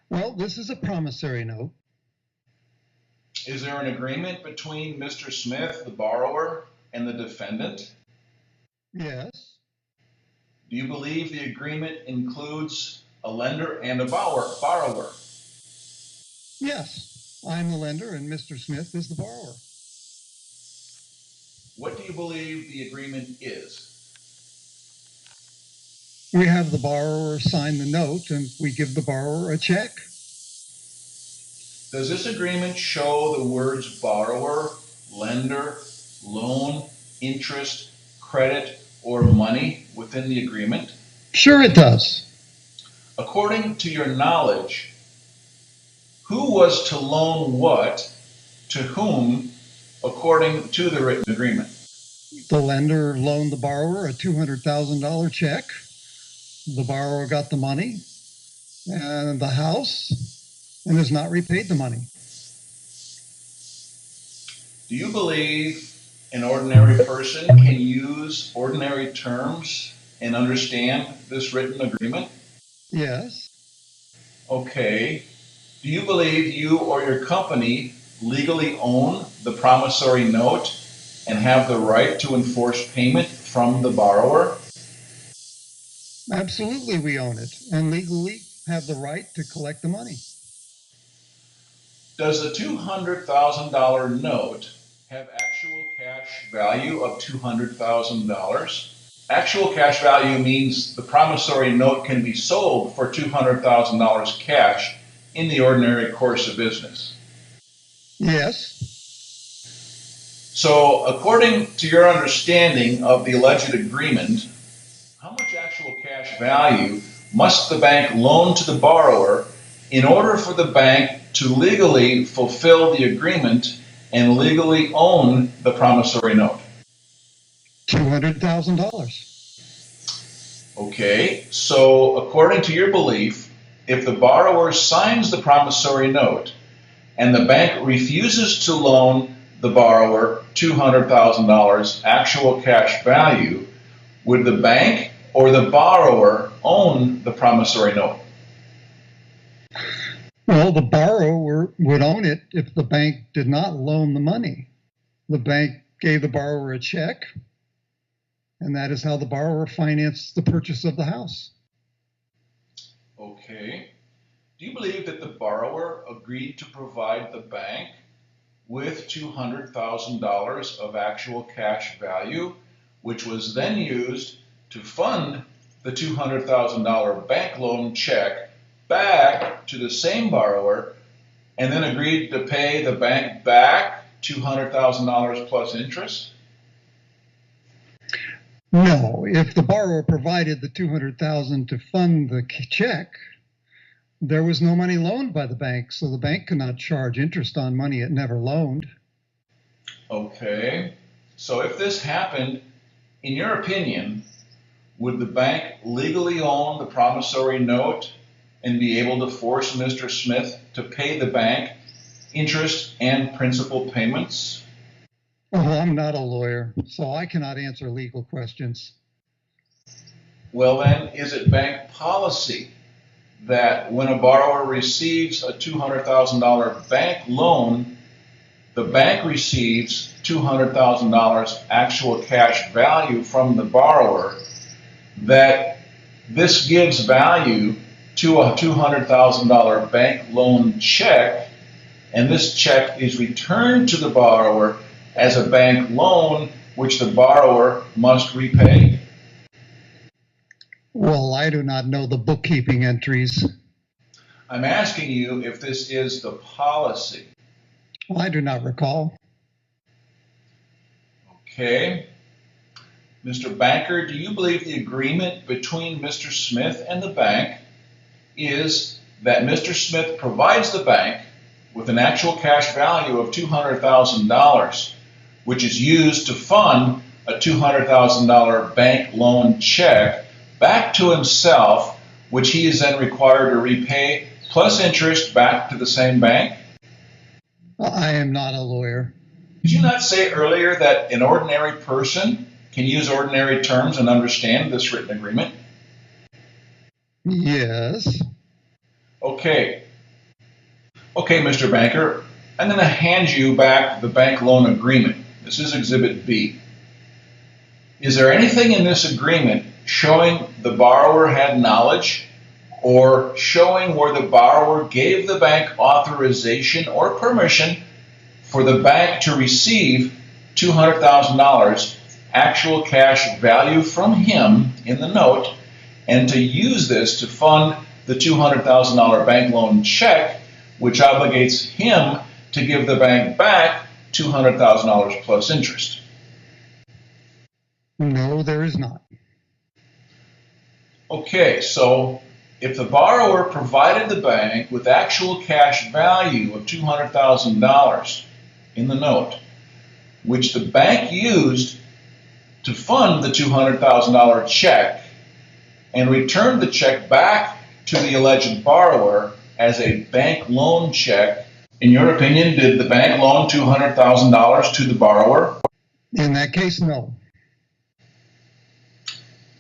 Well, this is a promissory note. Is there an agreement between Mr. Smith, the borrower, and the defendant? Yes. Do you believe the agreement includes a lender and a borrower? Yes. I'm the lender and Mr. Smith is the borrower. What do you believe the agreement is? We have the borrower sign the note and we give the borrower a check. Does this agreement show the words borrower, lender, loan, interest, credit, or money within the agreement? Sure, it does. According to your knowledge, who was to loan what to whom according to the written agreement? The lender loaned the borrower a $200,000 check. The borrower got the money and the house and has not repaid the money. Do you believe an ordinary person can use ordinary terms and understand this written agreement? Yes. Okay. Do you believe you or your company legally own the promissory note and have the right to enforce payment from the borrower? Absolutely, we own it and legally have the right to collect the money. Does the $200,000 note have actual cash value of $200,000? Actual cash value means the promissory note can be sold for $200,000 cash in the ordinary course of business. Yes. So, according to your understanding of the alleged agreement, how much actual cash value must the bank loan to the borrower in order for the bank to legally fulfill the agreement and legally own the promissory note? $200,000. Okay, so according to your belief, if the borrower signs the promissory note and the bank refuses to loan the borrower $200,000 actual cash value, would the bank or the borrower own the promissory note? Well, the borrower would own it if the bank did not loan the money. The bank gave the borrower a check, and that is how the borrower financed the purchase of the house. Okay. Do you believe that the borrower agreed to provide the bank with $200,000 of actual cash value, which was then used to fund the $200,000 bank loan check back to the same borrower, and then agreed to pay the bank back $200,000 plus interest? No, if the borrower provided the $200,000 to fund the check, there was no money loaned by the bank, so the bank could not charge interest on money it never loaned. Okay. So if this happened, in your opinion, would the bank legally own the promissory note and be able to force Mr. Smith to pay the bank interest and principal payments? Oh, I'm not a lawyer, so I cannot answer legal questions. Well, then, is it bank policy that when a borrower receives a $200,000 bank loan, the bank receives $200,000 actual cash value from the borrower, that this gives value to a $200,000 bank loan check, and this check is returned to the borrower as a bank loan which the borrower must repay? Well, I do not know the bookkeeping entries. I'm asking you if this is the policy. Well, I do not recall. Okay. Mr. Banker, do you believe the agreement between Mr. Smith and the bank is that Mr. Smith provides the bank with an actual cash value of $200,000, which is used to fund a $200,000 bank loan check back to himself, which he is then required to repay plus interest back to the same bank? I am not a lawyer. Did you not say earlier that an ordinary person can use ordinary terms and understand this written agreement? Yes. Okay, Okay, Mr. Banker, I'm going to hand you back the bank loan agreement. This is Exhibit B. Is there anything in this agreement showing the borrower had knowledge or showing where the borrower gave the bank authorization or permission for the bank to receive $200,000 actual cash value from him in the note and to use this to fund the $200,000 bank loan check, which obligates him to give the bank back $200,000 plus interest? No, there is not. Okay, so if the borrower provided the bank with actual cash value of $200,000 in the note, which the bank used to fund the $200,000 check and returned the check back to the alleged borrower as a bank loan check, in your opinion, did the bank loan $200,000 to the borrower? In that case, no.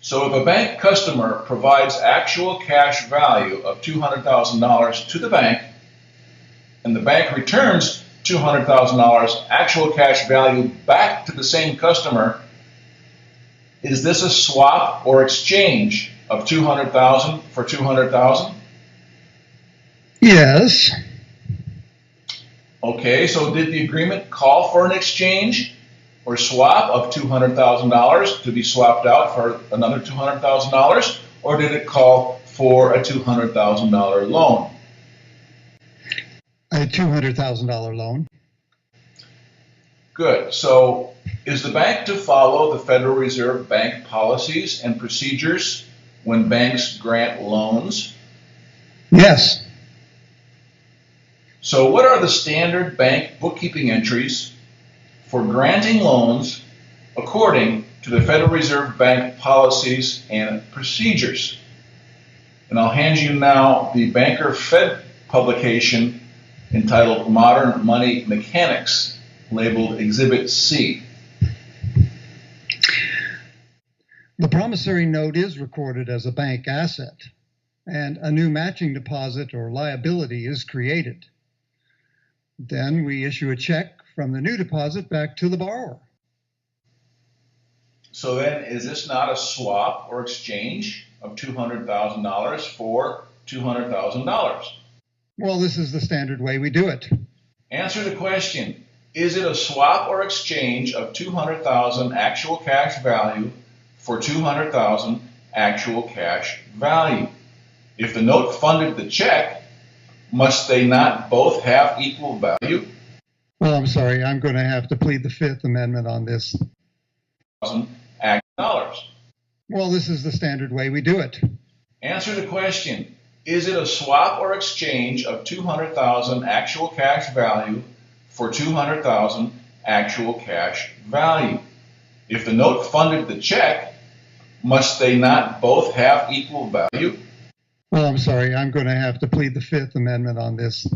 So if a bank customer provides actual cash value of $200,000 to the bank and the bank returns $200,000 actual cash value back to the same customer, is this a swap or exchange of $200,000 for $200,000? Yes. Okay, so did the agreement call for an exchange or swap of $200,000 to be swapped out for another $200,000, or did it call for a $200,000 loan? A $200,000 loan. Good. So is the bank to follow the Federal Reserve Bank policies and procedures when banks grant loans? Yes. So what are the standard bank bookkeeping entries for granting loans according to the Federal Reserve Bank policies and procedures? And I'll hand you now the Banker Fed publication entitled Modern Money Mechanics, labeled Exhibit C. The promissory note is recorded as a bank asset, and a new matching deposit or liability is created. Then we issue a check from the new deposit back to the borrower. So then, is this not a swap or exchange of $200,000 for $200,000? Well, this is the standard way we do it. Answer the question. Is it a swap or exchange of $200,000 actual cash value for $200,000 actual cash value? If the note funded the check, must they not both have equal value? Well, I'm sorry, I'm going to have to plead the Fifth Amendment on this. Dollars. Well, this is the standard way we do it. Answer the question. Is it a swap or exchange of $200,000 actual cash value for $200,000 actual cash value? If the note funded the check, must they not both have equal value? Well, I'm sorry, I'm going to have to plead the Fifth Amendment on this.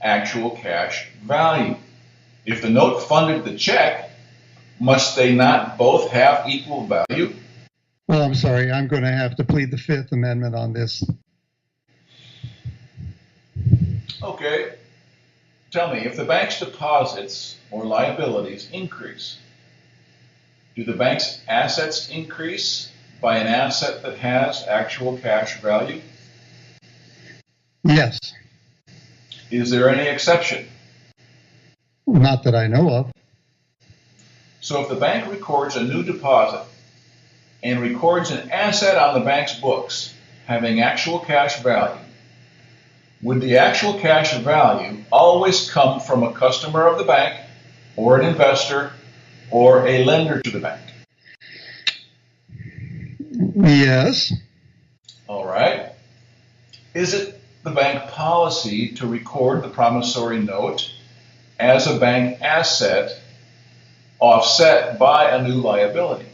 Actual cash value. If the note funded the check, must they not both have equal value? Well, I'm sorry, I'm going to have to plead the Fifth Amendment on this. Okay. Tell me, if the bank's deposits or liabilities increase, do the bank's assets increase by an asset that has actual cash value? Yes. Is there any exception? Not that I know of. So if the bank records a new deposit and records an asset on the bank's books having actual cash value, would the actual cash value always come from a customer of the bank or an investor or a lender to the bank? Yes. All right. Is it the bank policy to record the promissory note as a bank asset offset by a new liability?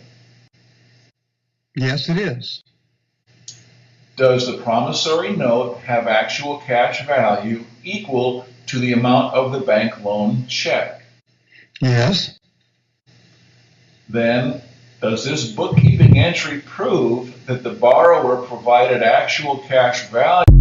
Yes, it is. Does the promissory note have actual cash value equal to the amount of the bank loan check? Yes. Then, does this bookkeeping entry prove that the borrower provided actual cash value